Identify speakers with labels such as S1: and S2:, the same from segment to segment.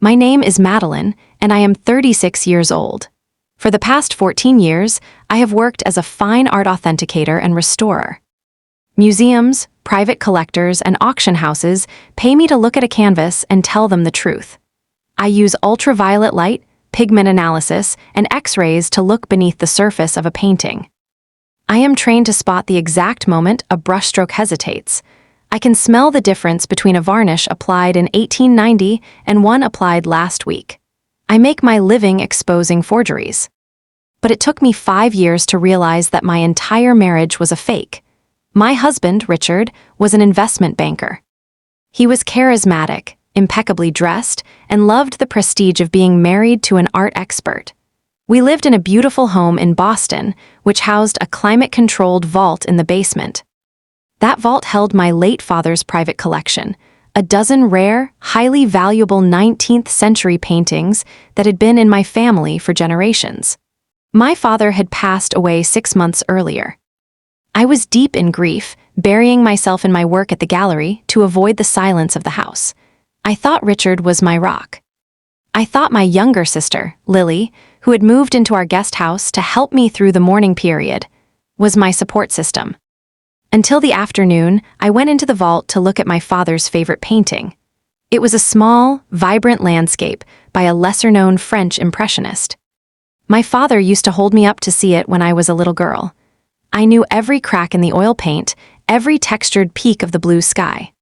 S1: My name is Madeline, and I am 36 years old. For the past 14 years, I have worked as a fine art authenticator and restorer. Museums, private collectors, and auction houses pay me to look at a canvas and tell them the truth. I use ultraviolet light, pigment analysis, and X-rays to look beneath the surface of a painting. I am trained to spot the exact moment a brushstroke hesitates. I can smell the difference between a varnish applied in 1890 and one applied last week. I make my living exposing forgeries. But it took me 5 years to realize that my entire marriage was a fake. My husband, Richard, was an investment banker. He was charismatic, impeccably dressed, and loved the prestige of being married to an art expert. We lived in a beautiful home in Boston, which housed a climate-controlled vault in the basement. That vault held my late father's private collection, a dozen rare, highly valuable 19th-century paintings that had been in my family for generations. My father had passed away 6 months earlier. I was deep in grief, burying myself in my work at the gallery to avoid the silence of the house. I thought Richard was my rock. I thought my younger sister, Lily, who had moved into our guest house to help me through the mourning period, was my support system. Until the afternoon, I went into the vault to look at my father's favorite painting. It was a small, vibrant landscape by a lesser-known French impressionist. My father used to hold me up to see it when I was a little girl. I knew every crack in the oil paint, every textured peak of the blue sky.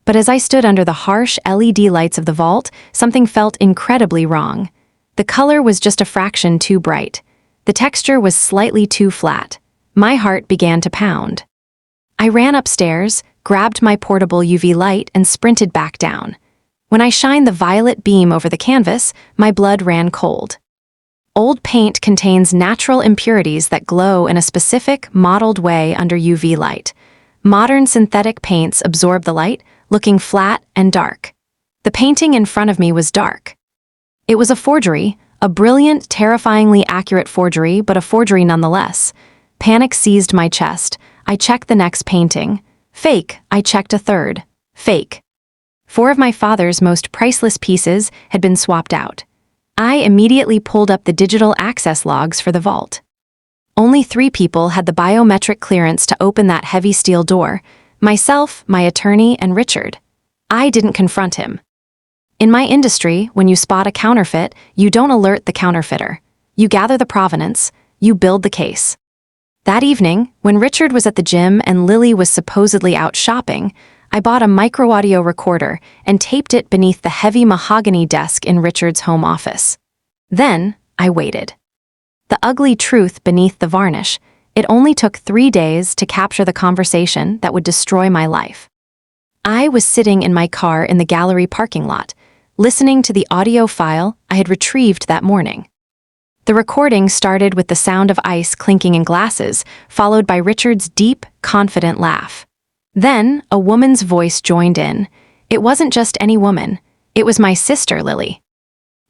S1: But as I stood under the harsh LED lights of the vault, something felt incredibly wrong. The color was just a fraction too bright. The texture was slightly too flat. My heart began to pound. I ran upstairs, grabbed my portable UV light, and sprinted back down. When I shined the violet beam over the canvas, my blood ran cold. Old paint contains natural impurities that glow in a specific, mottled way under UV light. Modern synthetic paints absorb the light, looking flat and dark. The painting in front of me was dark. It was a forgery, a brilliant, terrifyingly accurate forgery, but a forgery nonetheless. Panic seized my chest. I checked the next painting. Fake. I checked a third. Fake. 4 of my father's most priceless pieces had been swapped out. I immediately pulled up the digital access logs for the vault. Only 3 people had the biometric clearance to open that heavy steel door: myself, my attorney, and Richard. I didn't confront him. In my industry, when you spot a counterfeit, you don't alert the counterfeiter. You gather the provenance, you build the case. That evening, when Richard was at the gym and Lily was supposedly out shopping, I bought a micro-audio recorder and taped it beneath the heavy mahogany desk in Richard's home office. Then, I waited. The ugly truth beneath the varnish: it only took 3 days to capture the conversation that would destroy my life. I was sitting in my car in the gallery parking lot, listening to the audio file I had retrieved that morning. The recording started with the sound of ice clinking in glasses, followed by Richard's deep, confident laugh. Then, a woman's voice joined in. It wasn't just any woman. It was my sister, Lily.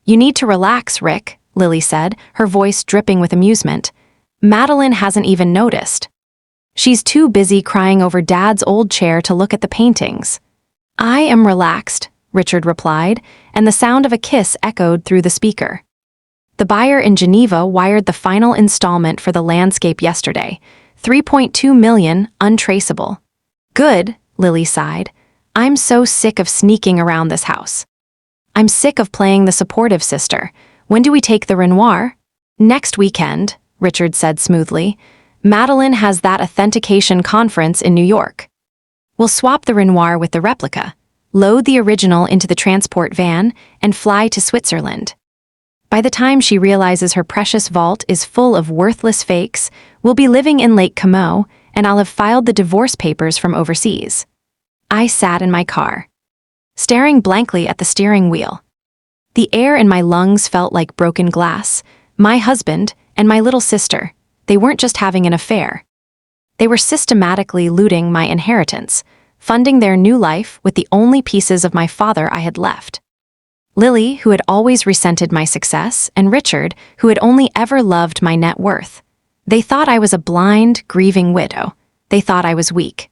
S1: "You need to relax, Rick," Lily said, her voice dripping with amusement. "Madeline hasn't even noticed. She's too busy crying over Dad's old chair to look at the paintings." "I am relaxed," Richard replied, and the sound of a kiss echoed through the speaker. "The buyer in Geneva wired the final installment for the landscape yesterday. 3.2 million, untraceable." "Good," Lily sighed. "I'm so sick of sneaking around this house. I'm sick of playing the supportive sister. When do we take the Renoir?" "Next weekend," Richard said smoothly. "Madeline has that authentication conference in New York. We'll swap the Renoir with the replica, load the original into the transport van, and fly to Switzerland. By the time she realizes her precious vault is full of worthless fakes, we'll be living in Lake Como, and I'll have filed the divorce papers from overseas." I sat in my car, staring blankly at the steering wheel. The air in my lungs felt like broken glass. My husband and my little sister, they weren't just having an affair. They were systematically looting my inheritance, funding their new life with the only pieces of my father I had left. Lily, who had always resented my success, and Richard, who had only ever loved my net worth. They thought I was a blind, grieving widow. They thought I was weak.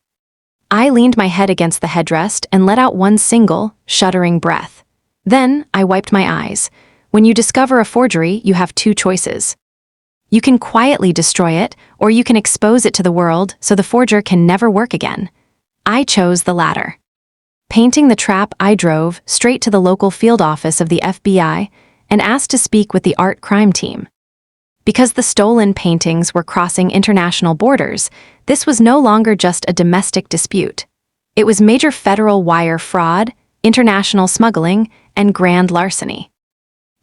S1: I leaned my head against the headrest and let out one single, shuddering breath. Then I wiped my eyes. When you discover a forgery, you have two choices. You can quietly destroy it, or you can expose it to the world so the forger can never work again. I chose the latter. Painting the trap, I drove straight to the local field office of the FBI and asked to speak with the art crime team. Because the stolen paintings were crossing international borders, this was no longer just a domestic dispute. It was major federal wire fraud, international smuggling, and grand larceny.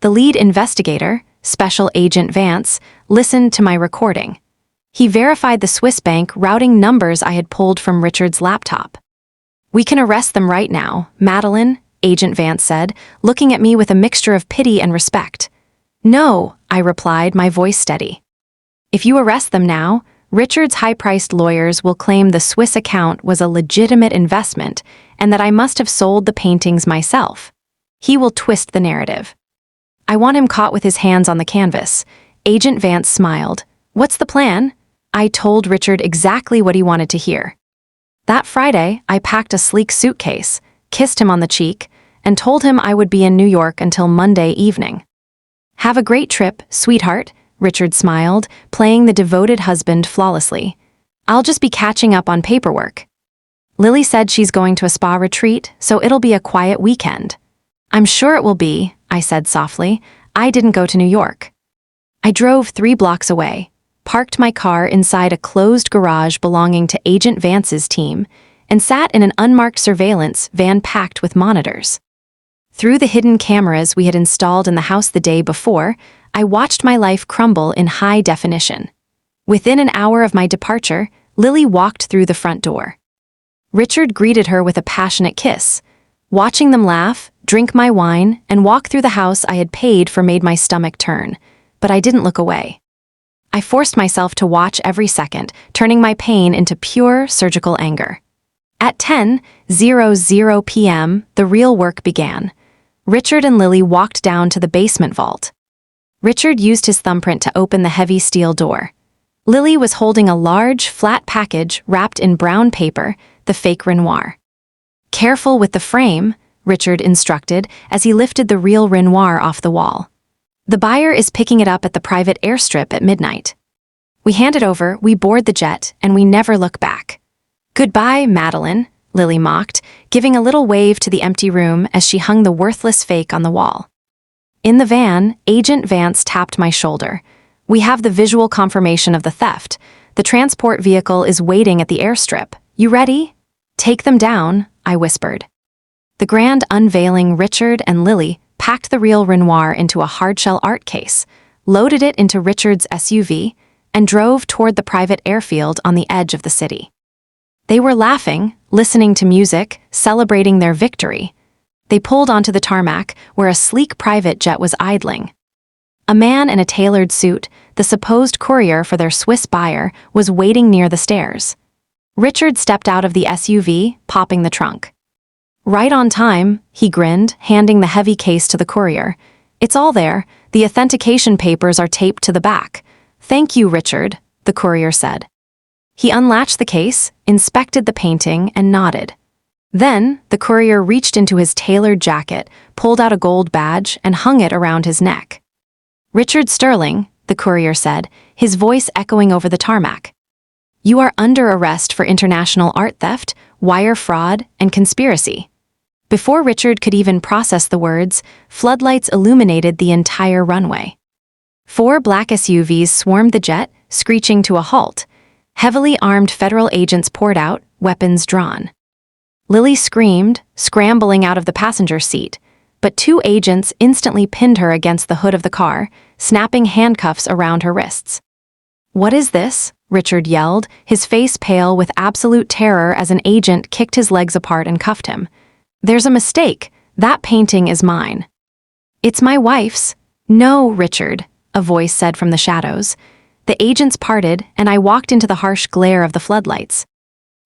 S1: The lead investigator, Special Agent Vance, listened to my recording. He verified the Swiss bank routing numbers I had pulled from Richard's laptop. "We can arrest them right now, Madeline," Agent Vance said, looking at me with a mixture of pity and respect. "No," I replied, my voice steady. "If you arrest them now, Richard's high-priced lawyers will claim the Swiss account was a legitimate investment and that I must have sold the paintings myself. He will twist the narrative. I want him caught with his hands on the canvas." Agent Vance smiled. "What's the plan?" I told Richard exactly what he wanted to hear. That Friday, I packed a sleek suitcase, kissed him on the cheek, and told him I would be in New York until Monday evening. "Have a great trip, sweetheart," Richard smiled, playing the devoted husband flawlessly. "I'll just be catching up on paperwork. Lily said she's going to a spa retreat, so it'll be a quiet weekend." "I'm sure it will be," I said softly. I didn't go to New York. I drove 3 blocks away, parked my car inside a closed garage belonging to Agent Vance's team, and sat in an unmarked surveillance van packed with monitors. Through the hidden cameras we had installed in the house the day before, I watched my life crumble in high definition. Within an hour of my departure, Lily walked through the front door. Richard greeted her with a passionate kiss. Watching them laugh, drink my wine, and walk through the house I had paid for made my stomach turn, but I didn't look away. I forced myself to watch every second, turning my pain into pure surgical anger. At 10:00 p.m., the real work began. Richard and Lily walked down to the basement vault. Richard used his thumbprint to open the heavy steel door. Lily was holding a large, flat package wrapped in brown paper, the fake Renoir. "Careful with the frame," Richard instructed as he lifted the real Renoir off the wall. "The buyer is picking it up at the private airstrip at midnight." We hand it over, we board the jet, and we never look back. "Goodbye, Madeline," Lily mocked, giving a little wave to the empty room as she hung the worthless fake on the wall. In the van, Agent Vance tapped my shoulder. "We have the visual confirmation of the theft. The transport vehicle is waiting at the airstrip. You ready?" "Take them down," I whispered. The grand unveiling, Richard and Lily packed the real Renoir into a hardshell art case, loaded it into Richard's SUV, and drove toward the private airfield on the edge of the city. They were laughing, listening to music, celebrating their victory. They pulled onto the tarmac, where a sleek private jet was idling. A man in a tailored suit, the supposed courier for their Swiss buyer, was waiting near the stairs. Richard stepped out of the SUV, popping the trunk. "Right on time," he grinned, handing the heavy case to the courier. "It's all there. The authentication papers are taped to the back." "Thank you, Richard," the courier said. He unlatched the case, inspected the painting, and nodded. Then, the courier reached into his tailored jacket, pulled out a gold badge, and hung it around his neck. "Richard Sterling," the courier said, his voice echoing over the tarmac. "You are under arrest for international art theft, wire fraud, and conspiracy." Before Richard could even process the words, floodlights illuminated the entire runway. 4 black SUVs swarmed the jet, screeching to a halt. Heavily armed federal agents poured out, weapons drawn. Lily screamed, scrambling out of the passenger seat, but 2 agents instantly pinned her against the hood of the car, snapping handcuffs around her wrists. "What is this?" Richard yelled, his face pale with absolute terror as an agent kicked his legs apart and cuffed him. "There's a mistake. That painting is mine." "It's my wife's." "No, Richard," a voice said from the shadows. The agents parted, and I walked into the harsh glare of the floodlights.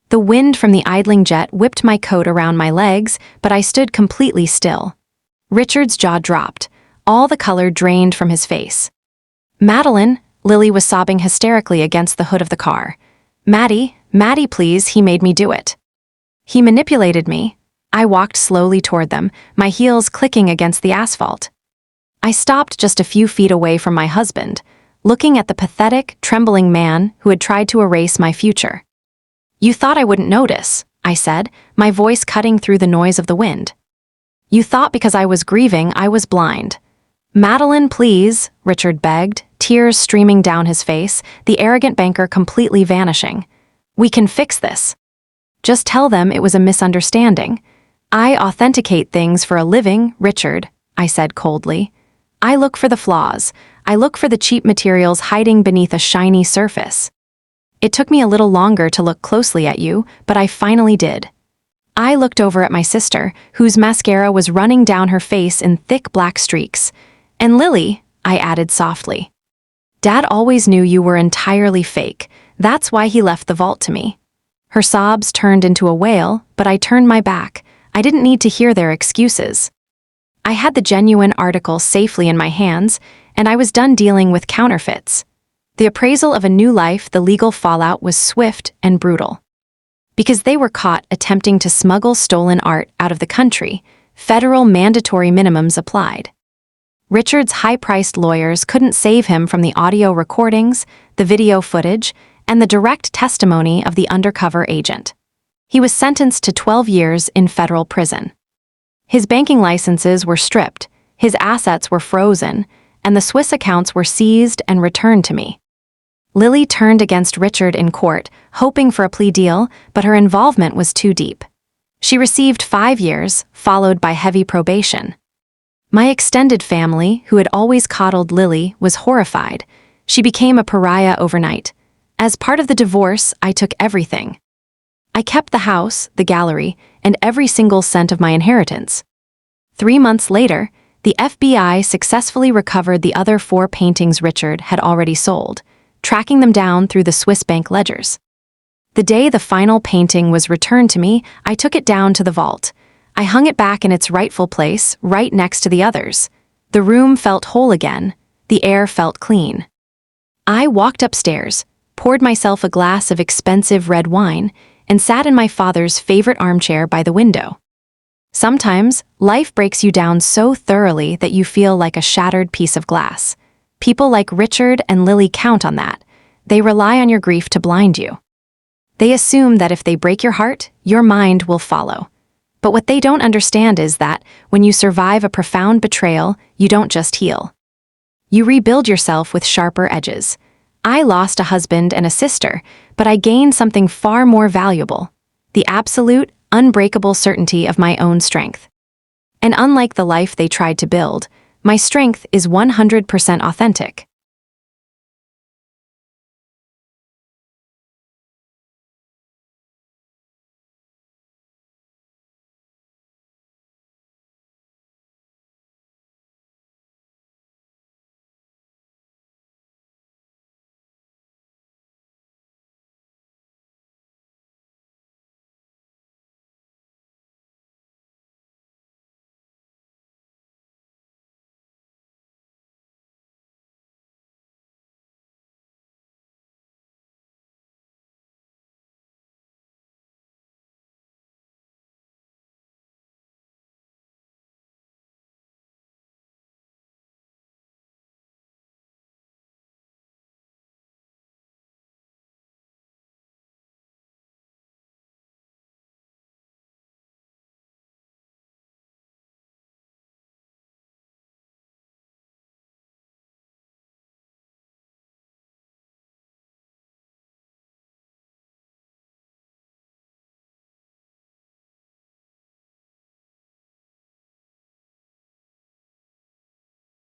S1: The wind from the idling jet whipped my coat around my legs, but I stood completely still. Richard's jaw dropped. All the color drained from his face. "Madeline," Lily was sobbing hysterically against the hood of the car. Maddie, please, he made me do it. He manipulated me." I walked slowly toward them, my heels clicking against the asphalt. I stopped just a few feet away from my husband, looking at the pathetic, trembling man who had tried to erase my future. "You thought I wouldn't notice," I said, my voice cutting through the noise of the wind. "You thought because I was grieving I was blind." "Madeline, please," Richard begged, tears streaming down his face, the arrogant banker completely vanishing. "We can fix this. Just tell them it was a misunderstanding." "I authenticate things for a living, Richard," I said coldly. "I look for the flaws. I look for the cheap materials hiding beneath a shiny surface. It took me a little longer to look closely at you, but I finally did." I looked over at my sister, whose mascara was running down her face in thick black streaks. "And Lily," I added softly. "Dad always knew you were entirely fake. That's why he left the vault to me." Her sobs turned into a wail, but I turned my back. I didn't need to hear their excuses. I had the genuine article safely in my hands, and I was done dealing with counterfeits. The appraisal of a new life, the legal fallout was swift and brutal. Because they were caught attempting to smuggle stolen art out of the country, federal mandatory minimums applied. Richard's high-priced lawyers couldn't save him from the audio recordings, the video footage, and the direct testimony of the undercover agent. He was sentenced to 12 years in federal prison. His banking licenses were stripped, his assets were frozen, and the Swiss accounts were seized and returned to me. Lily turned against Richard in court, hoping for a plea deal, but her involvement was too deep. She received 5 years, followed by heavy probation. My extended family, who had always coddled Lily, was horrified. She became a pariah overnight. As part of the divorce, I took everything. I kept the house, the gallery, and every single cent of my inheritance. 3 months later, the FBI successfully recovered the other 4 paintings Richard had already sold, tracking them down through the Swiss bank ledgers. The day the final painting was returned to me, I took it down to the vault. I hung it back in its rightful place, right next to the others. The room felt whole again. The air felt clean. I walked upstairs, poured myself a glass of expensive red wine, and sat in my father's favorite armchair by the window. Sometimes, life breaks you down so thoroughly that you feel like a shattered piece of glass. People like Richard and Lily count on that. They rely on your grief to blind you. They assume that if they break your heart, your mind will follow. But what they don't understand is that, when you survive a profound betrayal, you don't just heal. You rebuild yourself with sharper edges. I lost a husband and a sister, but I gained something far more valuable: the absolute, unbreakable certainty of my own strength. And unlike the life they tried to build, my strength is 100% authentic.